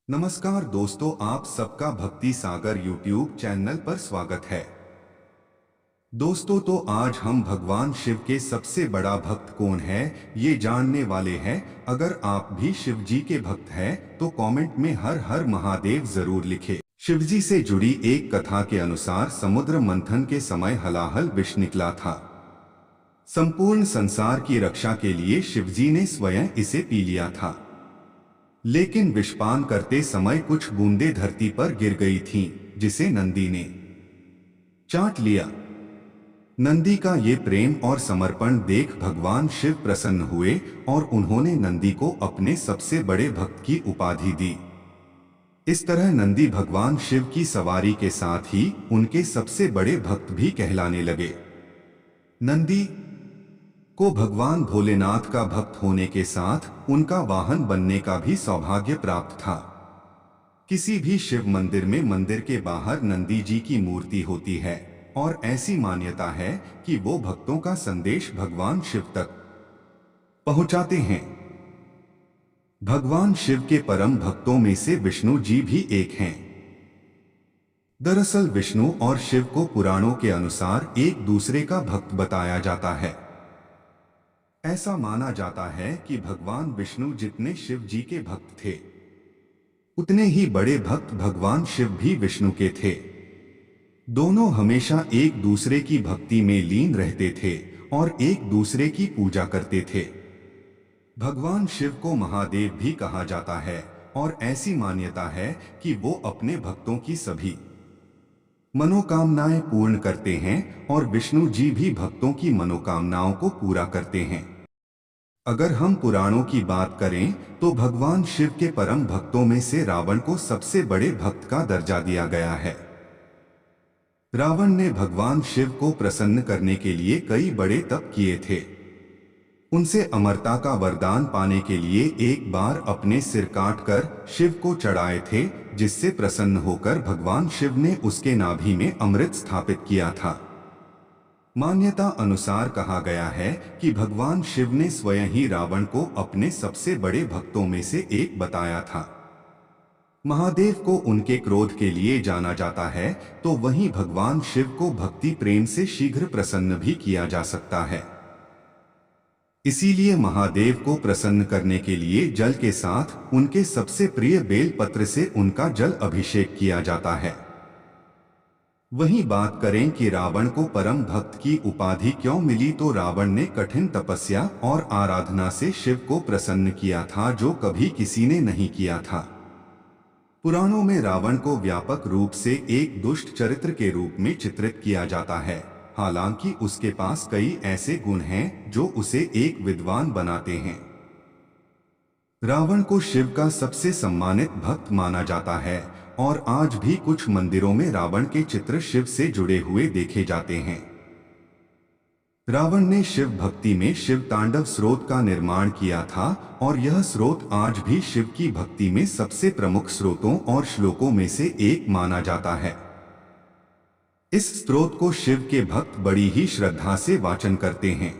नमस्कार दोस्तों, आप सबका भक्ति सागर यूट्यूब चैनल पर स्वागत है। दोस्तों, तो आज हम भगवान शिव के सबसे बड़ा भक्त कौन है ये जानने वाले हैं। अगर आप भी शिव जी के भक्त हैं तो कमेंट में हर हर महादेव जरूर लिखें। शिव जी से जुड़ी एक कथा के अनुसार समुद्र मंथन के समय हलाहल विष निकला था। संपूर्ण संसार की रक्षा के लिए शिव जी ने स्वयं इसे पी लिया था, लेकिन विषपान करते समय कुछ बूंदें धरती पर गिर गई थीं, जिसे नंदी ने चाट लिया। नंदी का ये प्रेम और समर्पण देख भगवान शिव प्रसन्न हुए और उन्होंने नंदी को अपने सबसे बड़े भक्त की उपाधि दी। इस तरह नंदी भगवान शिव की सवारी के साथ ही उनके सबसे बड़े भक्त भी कहलाने लगे। नंदी को भगवान भोलेनाथ का भक्त होने के साथ उनका वाहन बनने का भी सौभाग्य प्राप्त था। किसी भी शिव मंदिर में मंदिर के बाहर नंदी जी की मूर्ति होती है और ऐसी मान्यता है कि वो भक्तों का संदेश भगवान शिव तक पहुंचाते हैं। भगवान शिव के परम भक्तों में से विष्णु जी भी एक हैं। दरअसल विष्णु और शिव को पुराणों के अनुसार एक दूसरे का भक्त बताया जाता है। ऐसा माना जाता है कि भगवान विष्णु जितने शिव जी के भक्त थे, उतने ही बड़े भक्त भगवान शिव भी विष्णु के थे। दोनों हमेशा एक दूसरे की भक्ति में लीन रहते थे और एक दूसरे की पूजा करते थे। भगवान शिव को महादेव भी कहा जाता है और ऐसी मान्यता है कि वो अपने भक्तों की सभी मनोकामनाएं पूर्ण करते हैं और विष्णु जी भी भक्तों की मनोकामनाओं को पूरा करते हैं। अगर हम पुराणों की बात करें तो भगवान शिव के परम भक्तों में से रावण को सबसे बड़े भक्त का दर्जा दिया गया है। रावण ने भगवान शिव को प्रसन्न करने के लिए कई बड़े तप किए थे। उनसे अमरता का वरदान पाने के लिए एक बार अपने सिर काटकर शिव को चढ़ाए थे, जिससे प्रसन्न होकर भगवान शिव ने उसके नाभि में अमृत स्थापित किया था। मान्यता अनुसार कहा गया है कि भगवान शिव ने स्वयं ही रावण को अपने सबसे बड़े भक्तों में से एक बताया था। महादेव को उनके क्रोध के लिए जाना जाता है, तो वहीं भगवान शिव को भक्ति प्रेम से शीघ्र प्रसन्न भी किया जा सकता है। इसीलिए महादेव को प्रसन्न करने के लिए जल के साथ उनके सबसे प्रिय बेल पत्र से उनका जल अभिषेक किया जाता है। वहीं बात करें कि रावण को परम भक्त की उपाधि क्यों मिली, तो रावण ने कठिन तपस्या और आराधना से शिव को प्रसन्न किया था, जो कभी किसी ने नहीं किया था। पुराणों में रावण को व्यापक रूप से एक दुष्ट चरित्र के रूप में चित्रित किया जाता है। हालांकि उसके पास कई ऐसे गुण हैं जो उसे एक विद्वान बनाते हैं। रावण को शिव का सबसे सम्मानित भक्त माना जाता है और आज भी कुछ मंदिरों में रावण के चित्र शिव से जुड़े हुए देखे जाते हैं। रावण ने शिव भक्ति में शिव तांडव स्रोत का निर्माण किया था और यह स्रोत आज भी शिव की भक्ति में सबसे प्रमुख स्रोतों और श्लोकों में से एक माना जाता है। इस स्रोत को शिव के भक्त बड़ी ही श्रद्धा से वाचन करते हैं।